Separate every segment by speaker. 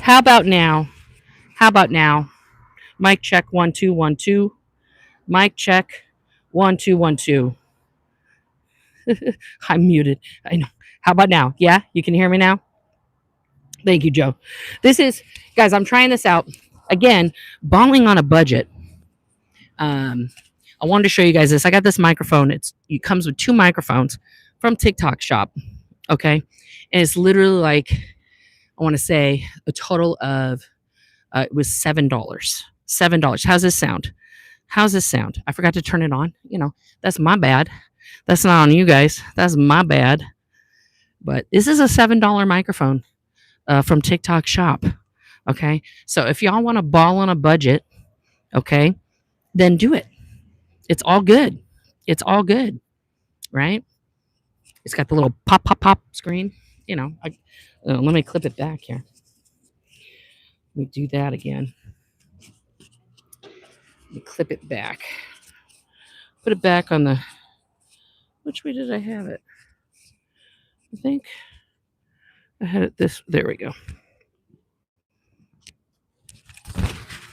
Speaker 1: How about now? How about now? Mic check 1 2 1 2. Mic check 1 2 1 2. I'm muted. I know. How about now? Yeah, you can hear me now. Thank you, Joe. This is guys. I'm trying this out again. Balling on a budget. Um, I wanted to show you guys this. I got this microphone. It comes with two microphones from TikTok Shop. Okay, and it's literally like I want to say a total of it was $7. $7. How's this sound? How's this sound? I forgot to turn it on. That's my bad. That's not on you guys. That's my bad. But this is a $7 microphone from TikTok Shop. Okay, so if y'all want to ball on a budget, okay, then do it. It's all good. It's all good, right? It's got the little pop, pop, pop screen. Let me clip it back here. Let me do that again. Let me clip it back. Put it back on the. Which way did I have it? I think I had it this. There we go.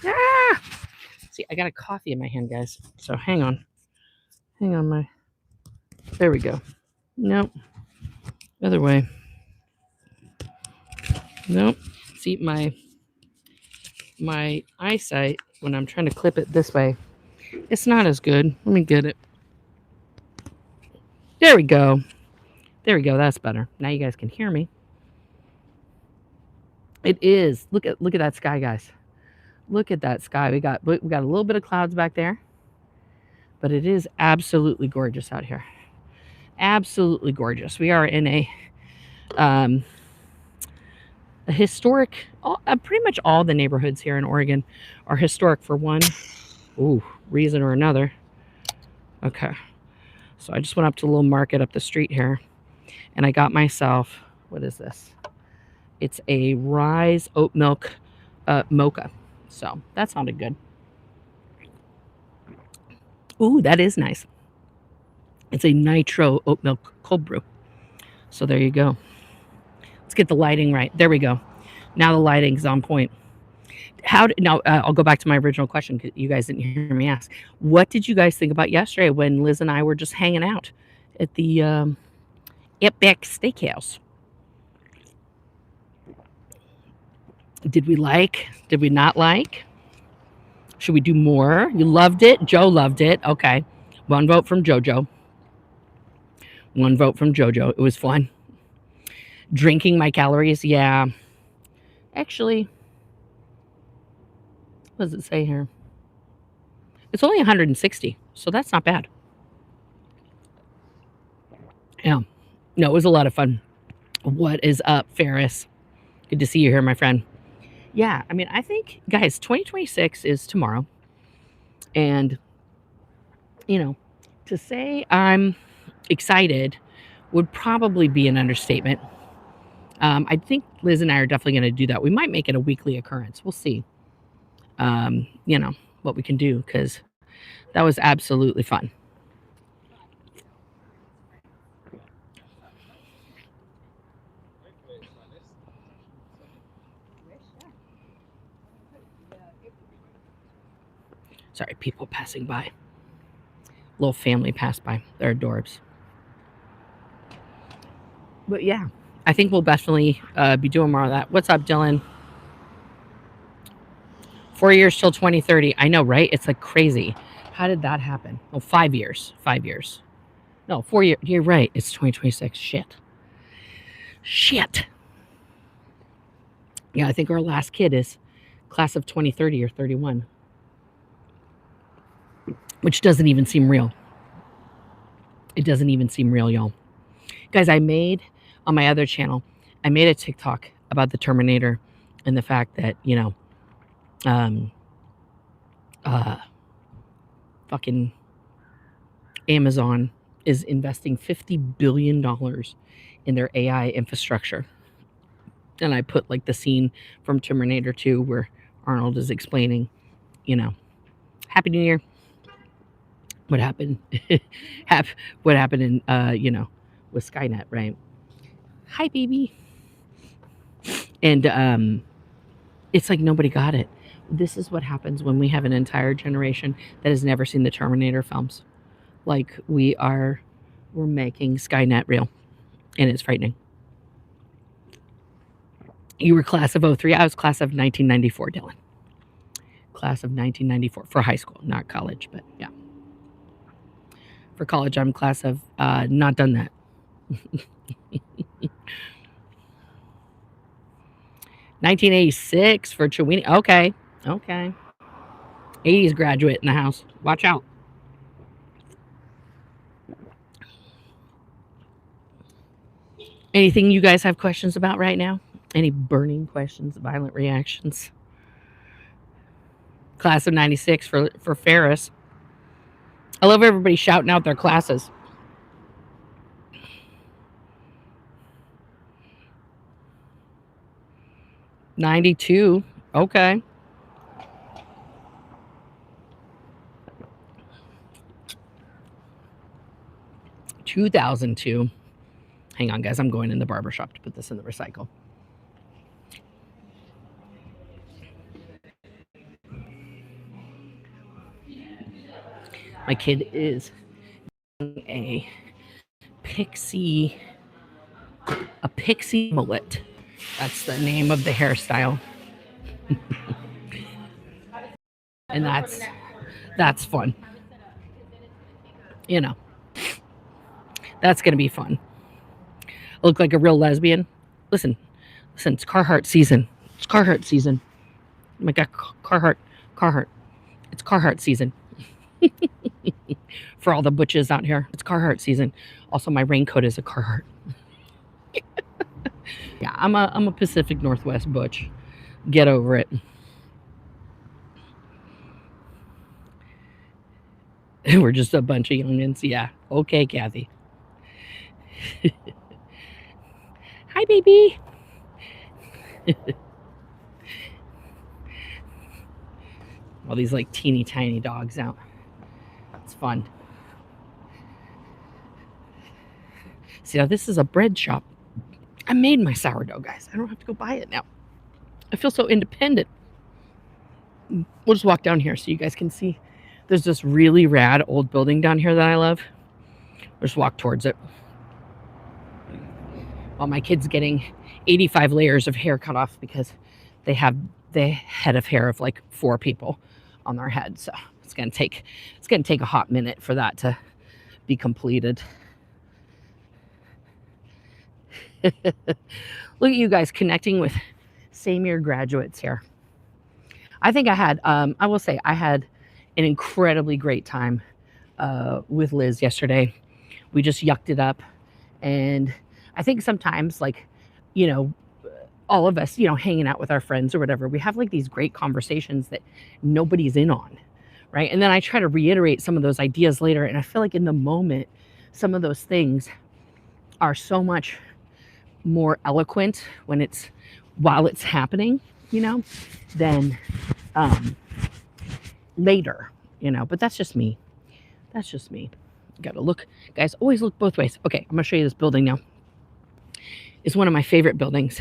Speaker 1: Ah! See, I got a coffee in my hand, guys. So hang on. There we go. Nope. Other way. Nope. See, my eyesight when I'm trying to clip it this way, it's not as good. Let me get it. There we go. There we go. That's better. Now you guys can hear me. It is. Look at that sky, guys. Look at that sky. We got a little bit of clouds back there, but it is absolutely gorgeous out here. Absolutely gorgeous. We are in a historic. Pretty much all the neighborhoods here in Oregon are historic for one reason or another. Okay, so I just went up to a little market up the street here, and I got myself, what is this? It's a Rise oat milk mocha. So that sounded good. Ooh, that is nice. It's a nitro oat milk cold brew. So there you go. Let's get the lighting right. There we go. Now the lighting's on point. I'll go back to my original question because you guys didn't hear me ask. What did you guys think about yesterday when Liz and I were just hanging out at the Outback Steakhouse? Did we like? Did we not like? Should we do more? You loved it? Joe loved it. Okay. One vote from JoJo. One vote from JoJo. It was fun. Drinking my calories? Yeah. Actually, what does it say here? It's only 160, so that's not bad. Yeah. No, it was a lot of fun. What is up, Ferris? Good to see you here, my friend. Yeah, I mean, I think, guys, 2026 is tomorrow. And, to say I'm excited would probably be an understatement. I think Liz and I are definitely going to do that. We might make it a weekly occurrence. We'll see, what we can do because that was absolutely fun. Sorry, people passing by. Little family passed by. They're adorbs. But yeah, I think we'll definitely be doing more of that. What's up, Dylan? 4 years till 2030. I know, right? It's like crazy. How did that happen? Oh, 5 years. 5 years. No, 4 years. You're right. It's 2026. Shit. Yeah, I think our last kid is class of 2030 or 31, which doesn't even seem real. It doesn't even seem real, y'all. Guys, I made on my other channel, I made a TikTok about the Terminator and the fact that, fucking Amazon is investing $50 billion in their AI infrastructure. And I put like the scene from Terminator 2 where Arnold is explaining, Happy New Year. What happened? What happened in, with Skynet, right? Hi, baby. And It's like nobody got it. This is what happens when we have an entire generation that has never seen the Terminator films. Like we're making Skynet real, and it's frightening. You were class of 03. I was class of 1994, Dylan. Class of 1994 for high school, not college, but yeah. For college, I'm class of not done that. 1986 for Chewini. Okay. 80s graduate in the house. Watch out. Anything you guys have questions about right now? Any burning questions, violent reactions? Class of 96 for Ferris. I love everybody shouting out their classes. '92. Okay. 2002. Hang on, guys. I'm going in the barbershop to put this in the recycle. My kid is a pixie mullet. That's the name of the hairstyle. And that's fun. You know. That's going to be fun. I look like a real lesbian. Listen, it's Carhartt season. It's Carhartt season. Oh my God, Carhartt. It's Carhartt season. For all the butches out here, it's Carhartt season. Also, my raincoat is a Carhartt. Yeah, I'm a Pacific Northwest butch. Get over it. We're just a bunch of youngins. Yeah. Okay, Kathy. Hi, baby. All these like teeny tiny dogs out. It's fun. See, now this is a bread shop. I made my sourdough, guys. I don't have to go buy it now. I feel so independent. We'll just walk down here so you guys can see. There's this really rad old building down here that I love. We'll just walk towards it. While my kid's getting 85 layers of hair cut off because they have the head of hair of like 4 people on their head. So it's gonna take a hot minute for that to be completed. Look at you guys connecting with same year graduates here. I think I will say I had an incredibly great time with Liz yesterday. We just yucked it up. And I think sometimes, like, you know, all of us, you know, hanging out with our friends or whatever, we have like these great conversations that nobody's in on, right? And then I try to reiterate some of those ideas later. And I feel like in the moment, some of those things are so much more eloquent while it's happening, you know, than later, you know. But that's just me. Gotta look, guys, always look both ways. Okay, I'm gonna show you this building now. It's one of my favorite buildings.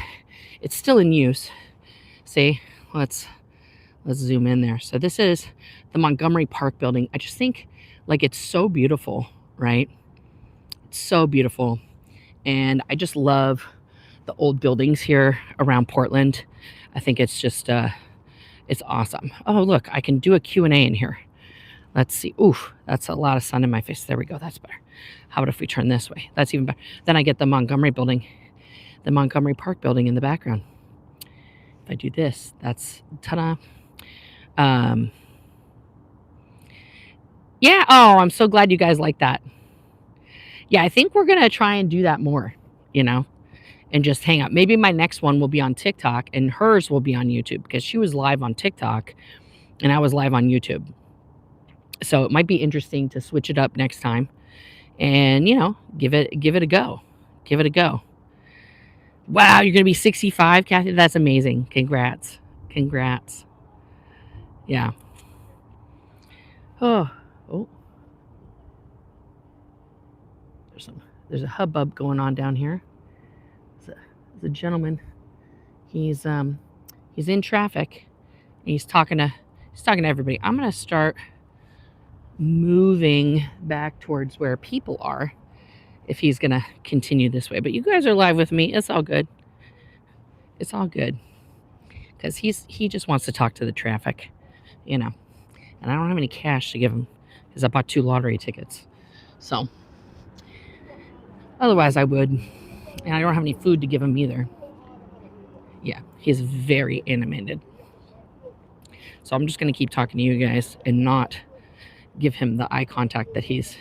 Speaker 1: It's still in use. See, let's zoom in there. So this is the Montgomery Park building. I just think like it's so beautiful, right? It's so beautiful. And I just love the old buildings here around Portland. I think it's just it's awesome. Oh, look, I can do a Q&A in here. Let's see. Oof, that's a lot of sun in my face. There we go. That's better. How about if we turn this way? That's even better. Then I get the Montgomery building, the Montgomery Park building in the background. If I do this, that's ta-da. Yeah. Oh, I'm so glad you guys like that. Yeah, I think we're gonna try and do that more, you know, and just hang out. Maybe my next one will be on TikTok and hers will be on YouTube because she was live on TikTok and I was live on YouTube. So it might be interesting to switch it up next time and, you know, give it a go. Give it a go. Wow, you're going to be 65, Kathy? That's amazing. Congrats. Yeah. Oh. There's a hubbub going on down here. There's a gentleman. He's He's in traffic. And he's talking to everybody. I'm gonna start moving back towards where people are if he's gonna continue this way. But you guys are live with me. It's all good. It's all good. Because he just wants to talk to the traffic, you know. And I don't have any cash to give him because I bought 2 lottery tickets. So otherwise I would. And I don't have any food to give him either. Yeah, he's very animated. So I'm just going to keep talking to you guys and not give him the eye contact that he's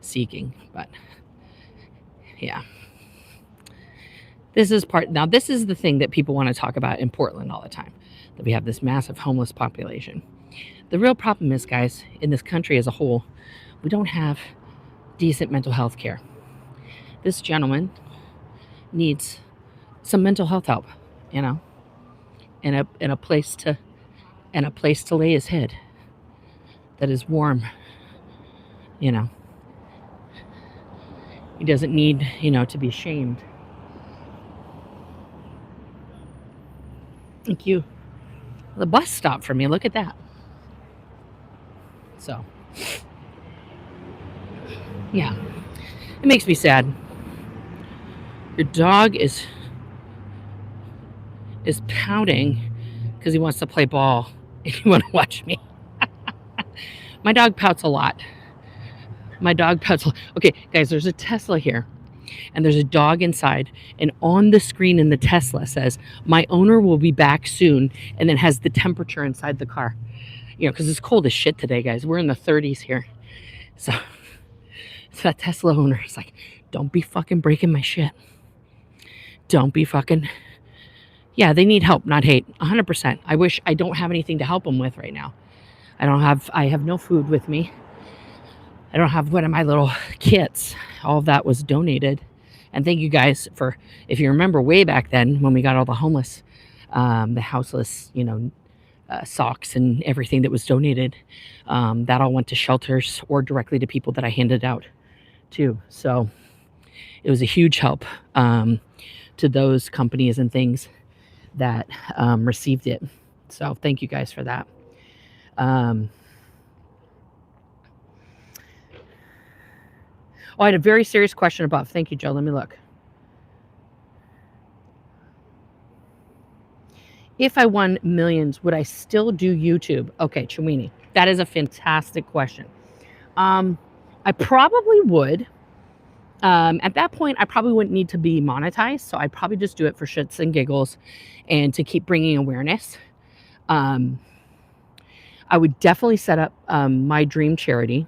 Speaker 1: seeking. But yeah. This is the thing that people want to talk about in Portland all the time, that we have this massive homeless population. The real problem is, guys, in this country as a whole, we don't have decent mental health care. This gentleman needs some mental health help, you know, and a place to lay his head that is warm, you know. He doesn't need, to be shamed. Thank you. The bus stopped for me. Look at that. So, yeah, it makes me sad. Your dog is pouting because he wants to play ball and you want to watch me. My dog pouts a lot. Okay, guys, there's a Tesla here and there's a dog inside, and on the screen in the Tesla says, "My owner will be back soon," and then has the temperature inside the car. Because it's cold as shit today, guys. We're in the 30s here. So that Tesla owner is like, "Don't be fucking breaking my shit. Don't be fucking..." Yeah, they need help, not hate. 100%. I don't have anything to help them with right now. I have no food with me. I don't have one of my little kits. All of that was donated. And thank you guys for, if you remember way back then when we got all the homeless, the houseless, socks and everything that was donated, that all went to shelters or directly to people that I handed out to. So it was a huge help to those companies and things that received it. So thank you guys for that. I had a very serious question above. Thank you, Joe. Let me look. If I won millions, would I still do YouTube? Okay, Chewini, that is a fantastic question. I probably would. At that point, I probably wouldn't need to be monetized, so I'd probably just do it for shits and giggles and to keep bringing awareness. I would definitely set up my dream charity,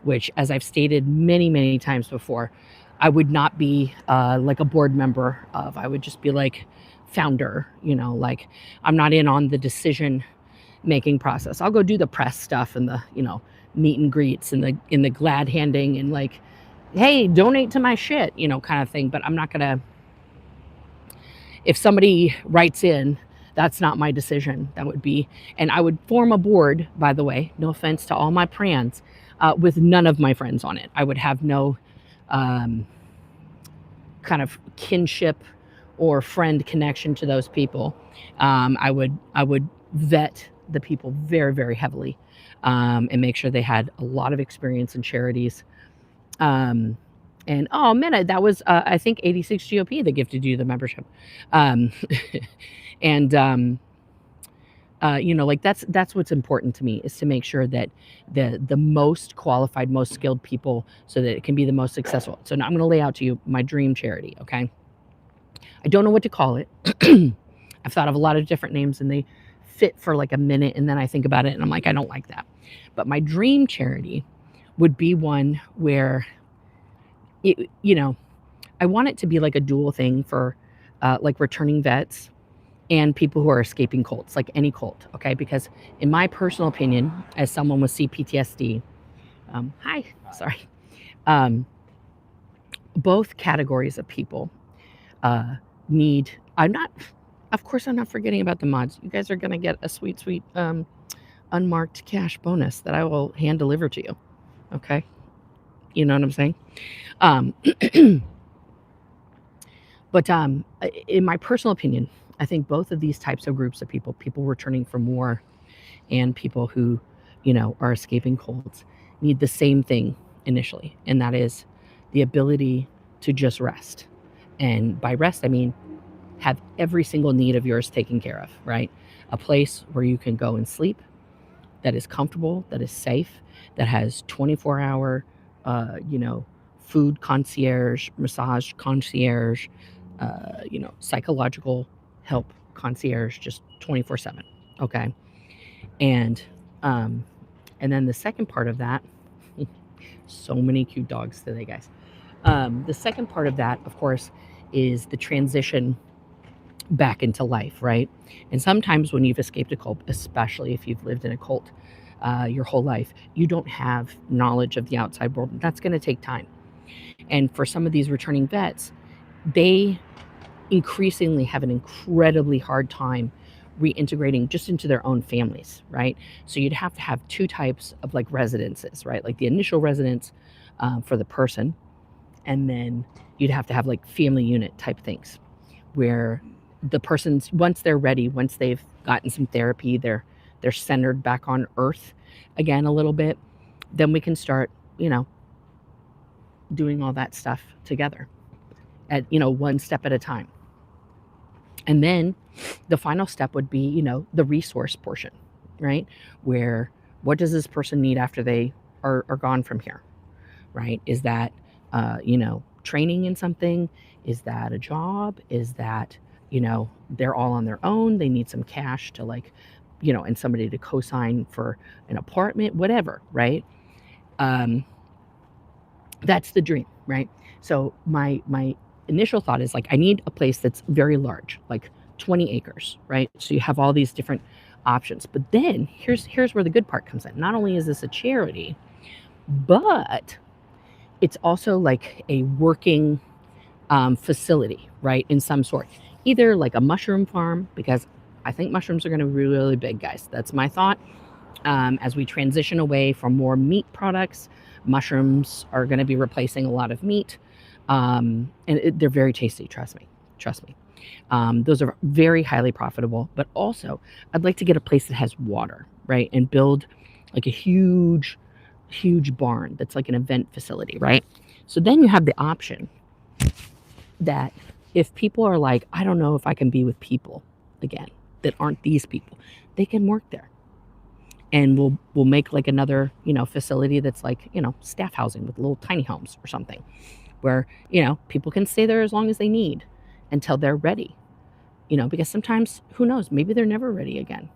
Speaker 1: which, as I've stated many, many times before, I would not be like a board member of. I would just be like founder, like I'm not in on the decision making process. I'll go do the press stuff and the, meet and greets and the glad handing and like, hey, donate to my shit, kind of thing. But I'm not gonna, if somebody writes in, that's not my decision. That would be, and I would form a board, by the way, no offense to all my prans, with none of my friends on it. I would have no kind of kinship or friend connection to those people. I would vet the people very, very heavily, and make sure they had a lot of experience in charities. And oh man, that was I think 86 GOP that gifted you the membership. And like that's what's important to me, is to make sure that the most qualified, most skilled people, so that it can be the most successful. So now I'm going to lay out to you my dream charity. Okay, I don't know what to call it. I've thought of a lot of different names and they fit for like a minute, and then I think about it and I'm like, I don't like that. But my dream charity would be one where I want it to be like a dual thing for like returning vets and people who are escaping cults, like any cult, okay? Because in my personal opinion, as someone with CPTSD, both categories of people need, of course I'm not forgetting about the mods. You guys are gonna get a sweet, sweet unmarked cash bonus that I will hand deliver to you, okay? You know what I'm saying? But in my personal opinion, I think both of these types of groups of people returning from war and people who, are escaping cults, need the same thing initially, and that is the ability to just rest. And by rest, I mean have every single need of yours taken care of, right? A place where you can go and sleep, that is comfortable, that is safe, that has 24-hour, food concierge, massage concierge, psychological help concierge, just 24/7. Okay, and um, and then the second part of that, so many cute dogs today, guys. The second part of that, of course, is the transition back into life, right? And sometimes when you've escaped a cult, especially if you've lived in a cult your whole life, you don't have knowledge of the outside world. That's going to take time. And for some of these returning vets, they increasingly have an incredibly hard time reintegrating just into their own families, right? So you'd have to have two types of like residences, right? Like the initial residence for the person, and then you'd have to have like family unit type things where the person's, once they're ready, once they've gotten some therapy, they're centered back on earth again a little bit, then we can start, doing all that stuff together at, one step at a time. And then the final step would be, the resource portion, right? Where what does this person need after they are gone from here, right? Is that, training in something? Is that a job? Is that, they're all on their own? They need some cash to like, and somebody to co-sign for an apartment, whatever, right? That's the dream, right? So my initial thought is like, I need a place that's very large, like 20 acres, right? So you have all these different options. But then here's where the good part comes in. Not only is this a charity, but it's also like a working facility, right? In some sort, either like a mushroom farm, because I think mushrooms are going to be really, really big, guys. That's my thought. As we transition away from more meat products, mushrooms are going to be replacing a lot of meat. And they're very tasty. Trust me. Those are very highly profitable, but also I'd like to get a place that has water, right? And build like a huge barn that's like an event facility, right? So then you have the option that if people are like, I don't know if I can be with people again that aren't these people, they can work there. And we'll make like another, facility that's like, staff housing with little tiny homes or something where, people can stay there as long as they need until they're ready, because sometimes, who knows, maybe they're never ready again.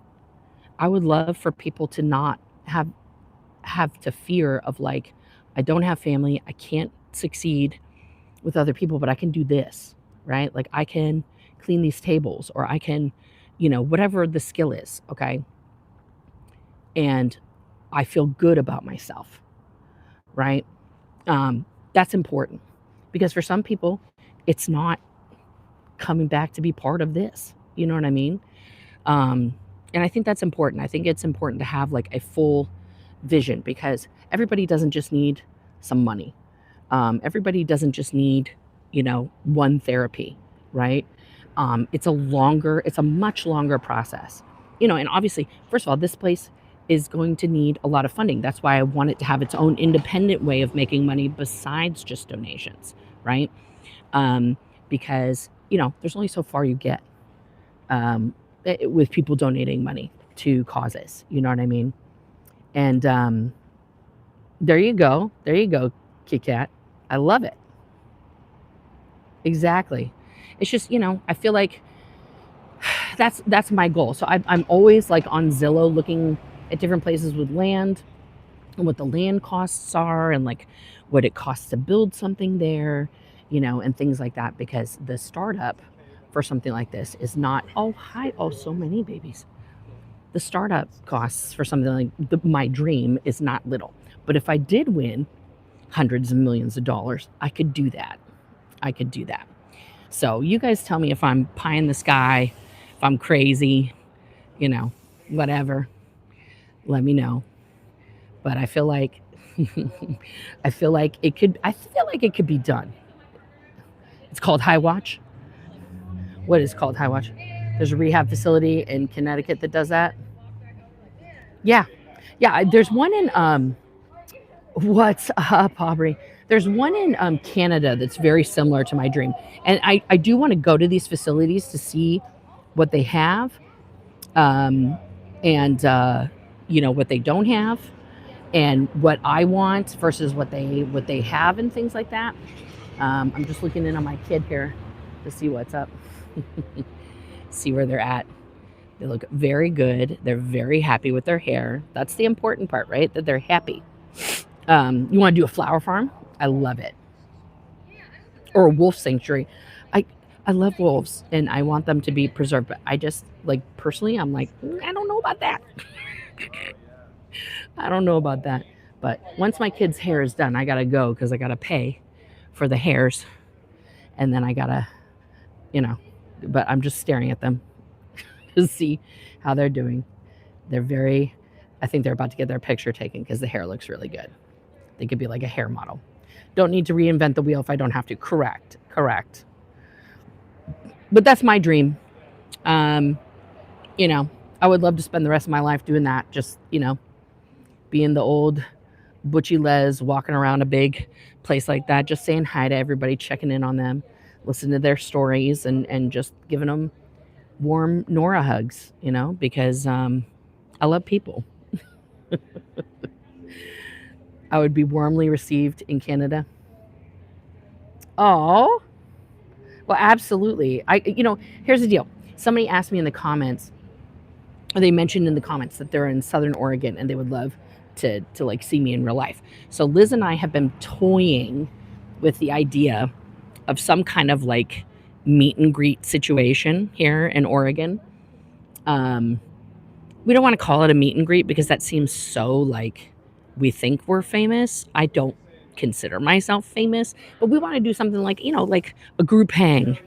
Speaker 1: I would love for people to not have to fear of like, I don't have family, I can't succeed with other people, but I can do this, right? Like I can clean these tables, or I can, whatever the skill is, okay? And I feel good about myself, right? That's important because for some people, it's not coming back to be part of this. You know what I mean? And I think that's important. I think it's important to have like a full vision, because everybody doesn't just need some money. Everybody doesn't just need, one therapy, right? It's a much longer process, and obviously, first of all, this place is going to need a lot of funding. That's why I want it to have its own independent way of making money besides just donations, right? Because, there's only so far you get with people donating money to causes, you know what I mean? And there you go, Kit Kat. I love it. Exactly. It's just, I feel like that's my goal. So I'm always like on Zillow looking at different places with land and what the land costs are and like what it costs to build something there, and things like that, because the startup for something like this is not, so many babies. The startup costs for something like my dream is not little. But if I did win hundreds of millions of dollars, I could do that. So you guys tell me if I'm pie in the sky, if I'm crazy, whatever. Let me know. But I feel like it could be done. It's called High Watch. What is called High Watch? There's a rehab facility in Connecticut that does that. Yeah. Yeah. There's one in, what's up, Aubrey? There's one in Canada that's very similar to my dream. And I do want to go to these facilities to see what they have, and, what they don't have, and what I want versus what they have and things like that. I'm just looking in on my kid here to see what's up, see where they're at. They look very good. They're very happy with their hair. That's the important part, right? That they're happy. You want to do a flower farm? I love it. Or a wolf sanctuary. I love wolves and I want them to be preserved, but I just, like, personally, I'm like, I don't know about that. I don't know about that. But once my kid's hair is done, I gotta go because I gotta pay for the hairs, and then I gotta, but I'm just staring at them to see how they're doing. I think they're about to get their picture taken because the hair looks really good. They could be like a hair model. Don't need to reinvent the wheel if I don't have to. Correct. But that's my dream. I would love to spend the rest of my life doing that. Just, being the old Butchie Les, walking around a big place like that, just saying hi to everybody, checking in on them, listening to their stories, and just giving them warm Nora hugs, because I love people. I would be warmly received in Canada. Oh, well, absolutely. Here's the deal. Somebody asked me in the comments, or they mentioned in the comments that they're in Southern Oregon and they would love to like see me in real life. So Liz and I have been toying with the idea of some kind of like meet and greet situation here in Oregon. We don't want to call it a meet and greet because that seems so like we think we're famous. I don't consider myself famous, but we want to do something like, like a group hang.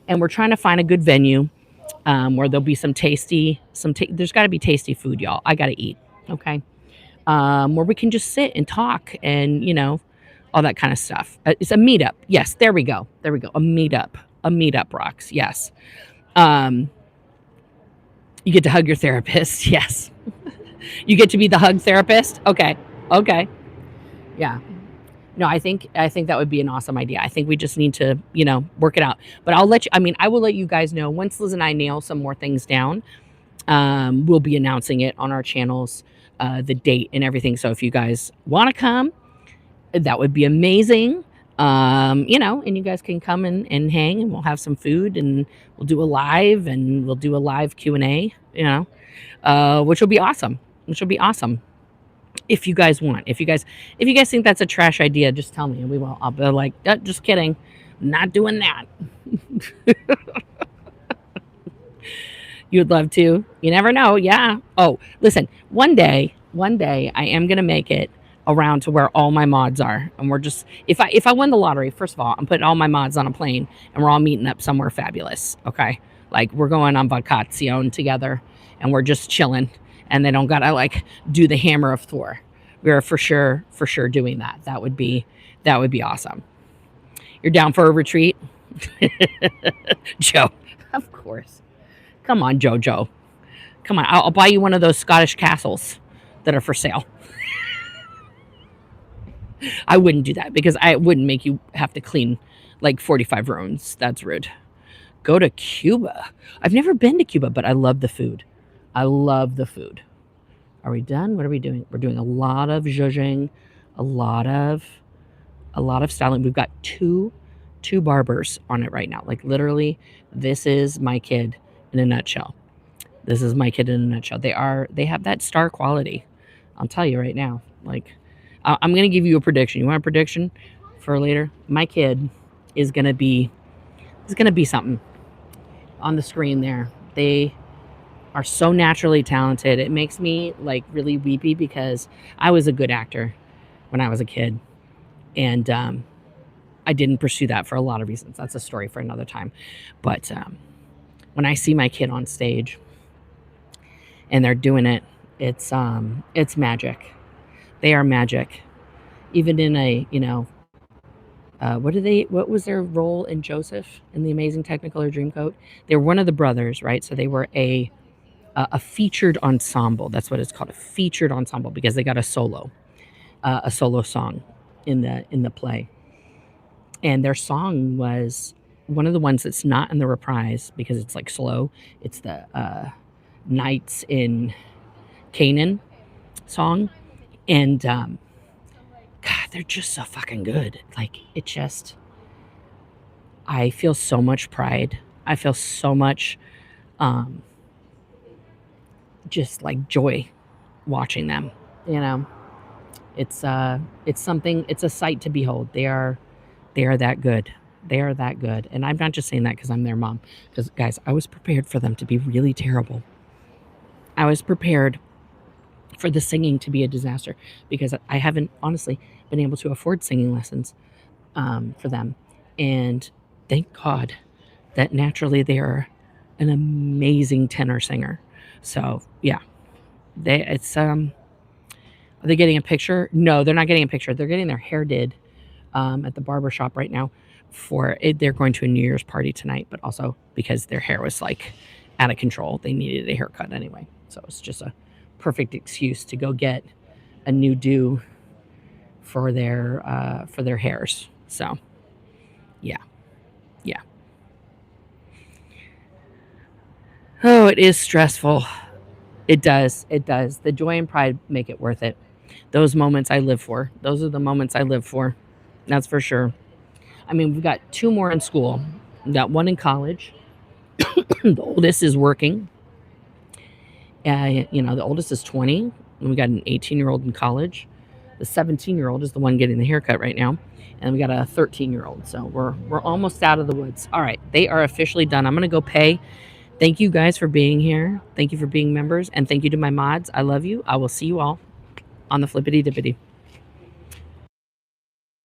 Speaker 1: And we're trying to find a good venue where there'll be some tasty, there's got to be tasty food, y'all. I got to eat. Okay. Where we can just sit and talk and, all that kind of stuff. It's a meetup. Yes. There we go. A meetup rocks. Yes. You get to hug your therapist. Yes. You get to be the hug therapist. Okay. Yeah. No, I think that would be an awesome idea. I think we just need to, work it out. But I will let you guys know once Liz and I nail some more things down. We'll be announcing it on our channels, the date and everything. So if you guys want to come, that would be amazing. And you guys can come and hang, and we'll have some food, and we'll do a live Q&A, which will be awesome. If you guys want, if you guys think that's a trash idea, just tell me and I'll be like, just kidding. Not doing that. You'd love to. You never know. Yeah. Oh, listen, one day I am going to make it around to where all my mods are. And we're just, if I win the lottery, first of all, I'm putting all my mods on a plane and we're all meeting up somewhere fabulous. Okay. Like we're going on vacation together and we're just chilling, and they don't got to like do the hammer of Thor. We're for sure doing that. That would be awesome. You're down for a retreat? Joe, of course. Come on, Jojo. Come on. I'll buy you one of those Scottish castles that are for sale. I wouldn't do that because I wouldn't make you have to clean like 45 rooms. That's rude. Go to Cuba. I've never been to Cuba, but I love the food. Are we done? What are we doing? We're doing a lot of zhuzhing, a lot of styling. We've got two barbers on it right now. Like literally, this is my kid in a nutshell. They have that star quality. I'll tell you right now. Like, I'm going to give you a prediction. You want a prediction for later? My kid is going to be something on the screen there. They are so naturally talented. It makes me like really weepy because I was a good actor when I was a kid. And I didn't pursue that for a lot of reasons. That's a story for another time. But when I see my kid on stage and they're doing it, it's magic. They are magic. Even in a, what was their role in Joseph in the Amazing Technicolor Dreamcoat? They were one of the brothers, right? So they were a featured ensemble. That's what it's called, a featured ensemble, because they got a solo song in the play. And their song was one of the ones that's not in the reprise because it's like slow. It's the Nights in Canaan song. And God, they're just so fucking good. Like, it just, I feel so much pride. I feel so much just like joy watching them. You know, it's something, it's a sight to behold. They are that good. They are that good. And I'm not just saying that because I'm their mom. Because, guys, I was prepared for them to be really terrible. I was prepared for the singing to be a disaster because I haven't, honestly, been able to afford singing lessons for them. And thank God that naturally they are an amazing tenor singer. So, yeah. Are they getting a picture? No, they're not getting a picture. They're getting their hair did at the barber shop right now for it. They're going to a New Year's party tonight, but also because their hair was like out of control, they needed a haircut anyway. So it's just a perfect excuse to go get a new do for their hairs. So yeah. Oh, it is stressful. It does. The joy and pride make it worth it. Those moments I live for. Those are the moments I live for. That's for sure. I mean, we've got 2 more in school. We've got 1 in college. The oldest is working. The oldest is 20. And we got an 18-year-old in college. The 17-year-old is the one getting the haircut right now. And we got a 13-year-old. So we're almost out of the woods. All right. They are officially done. I'm going to go pay. Thank you guys for being here. Thank you for being members. And thank you to my mods. I love you. I will see you all on the flippity dippity.